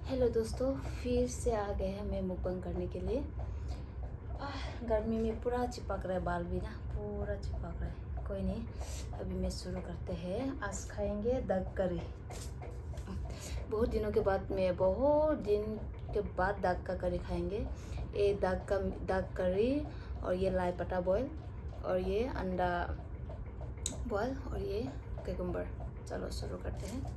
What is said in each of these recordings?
Hello दोस्तों, फिर से आ गए हैं मैं मुकबंग करने के लिए। गर्मी में पूरा चिपक रहा है, बाल भी ना पूरा चिपक रहा है। कोई नहीं, अभी मैं शुरू करते हैं। आज खाएंगे दाग करी। बहुत दिन के बाद दाग का करी खाएंगे। ये दाग करी और ये लाई पटा बॉयल और ये अंडा बॉयल और ये कुकुम्बर। चलो शुरू करते हैं।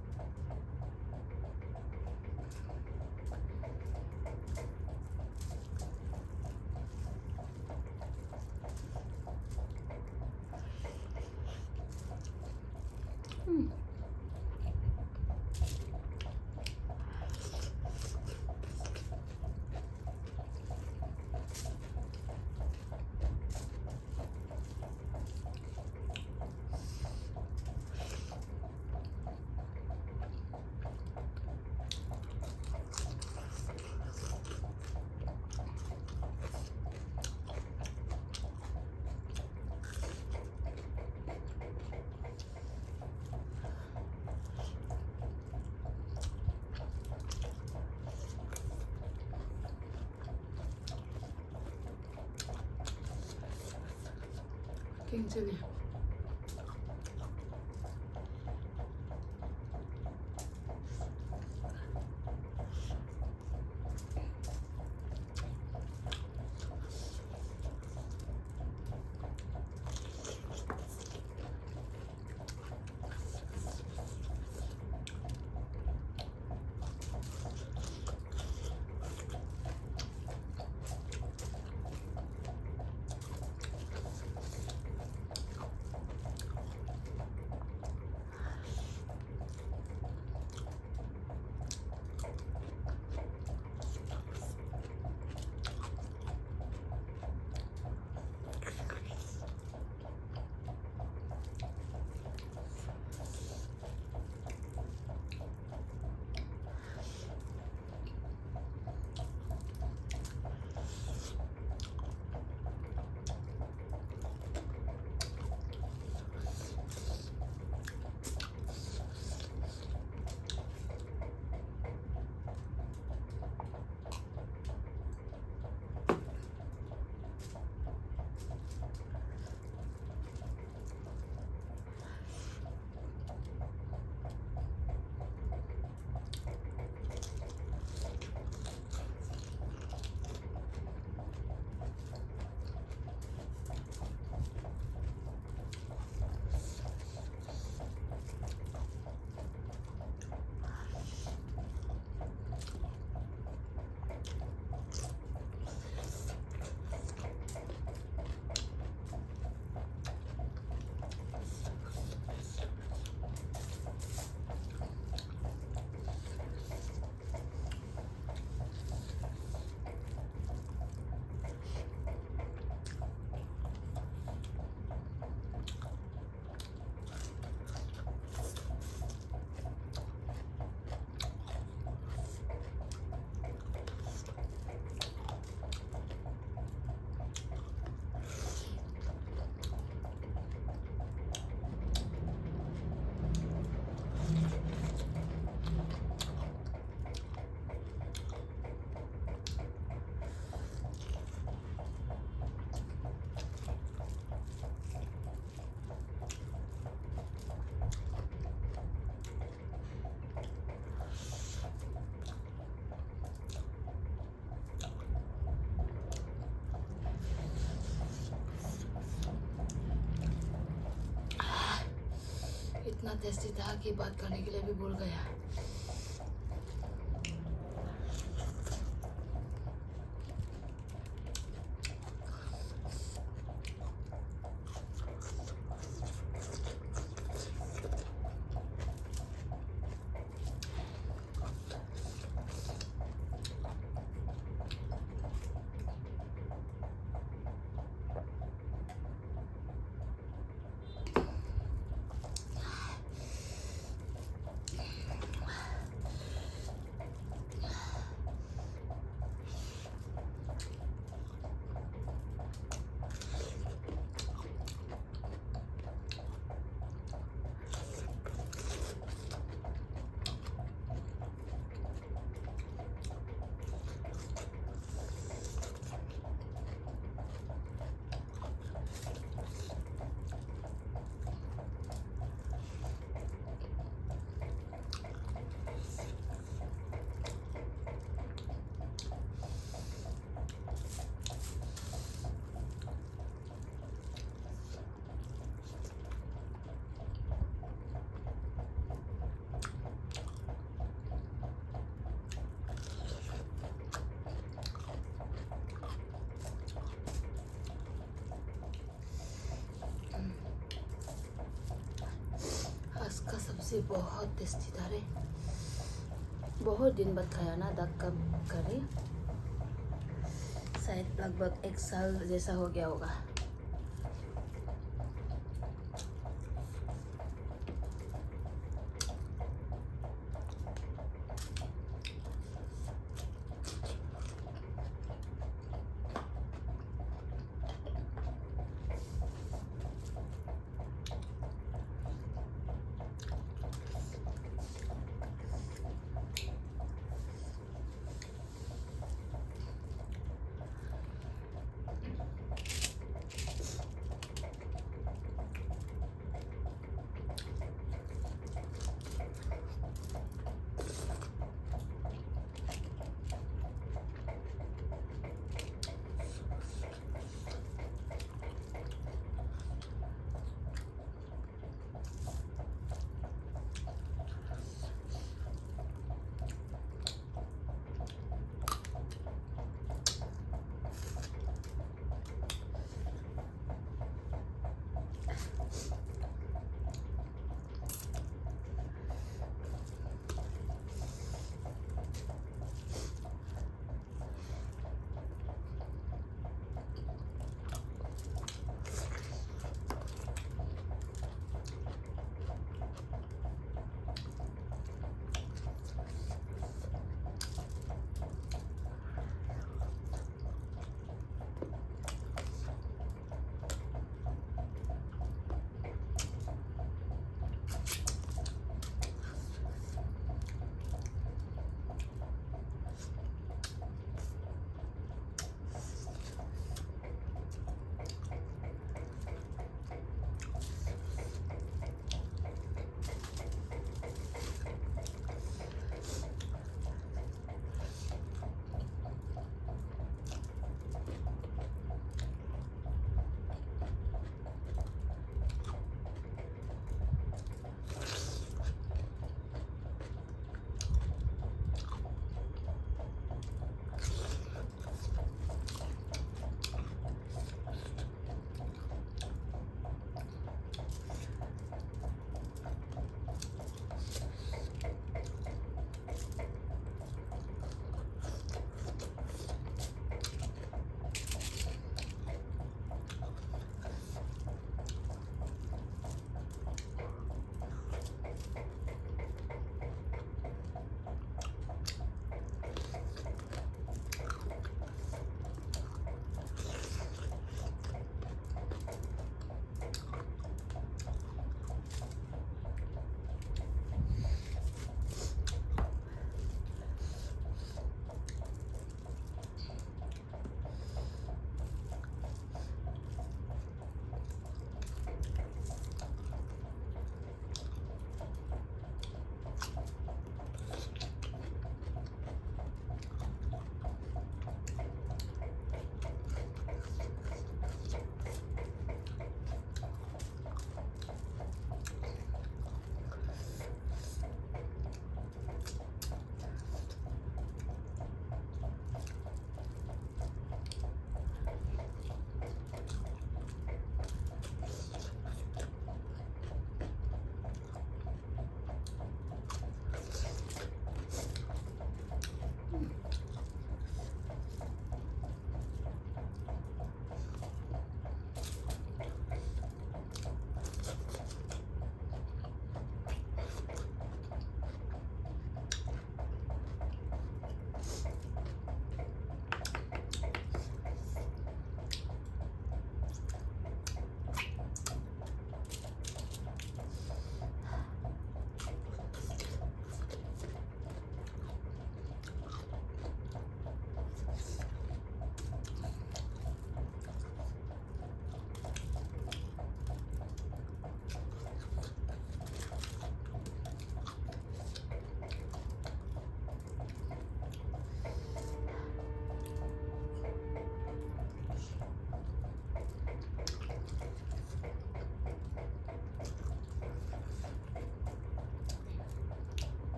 굉장히 इतना टेस्टी था कि बात करने के लिए भी भूल गया। से बहुत टेस्टी था रे। बहुत दिन बाद खाया ना डक का करी, शायद लगभग 1 साल जैसा हो गया होगा।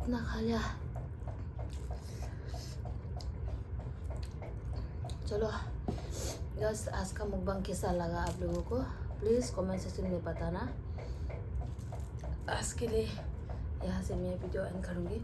कितना खा लिया। चलो बस आज का मुकबांग कैसा लगा आप लोगों को प्लीज़ कमेंट सेक्शन में बताना। आज के लिए यहाँ से मैं वीडियो एंड करूँगी।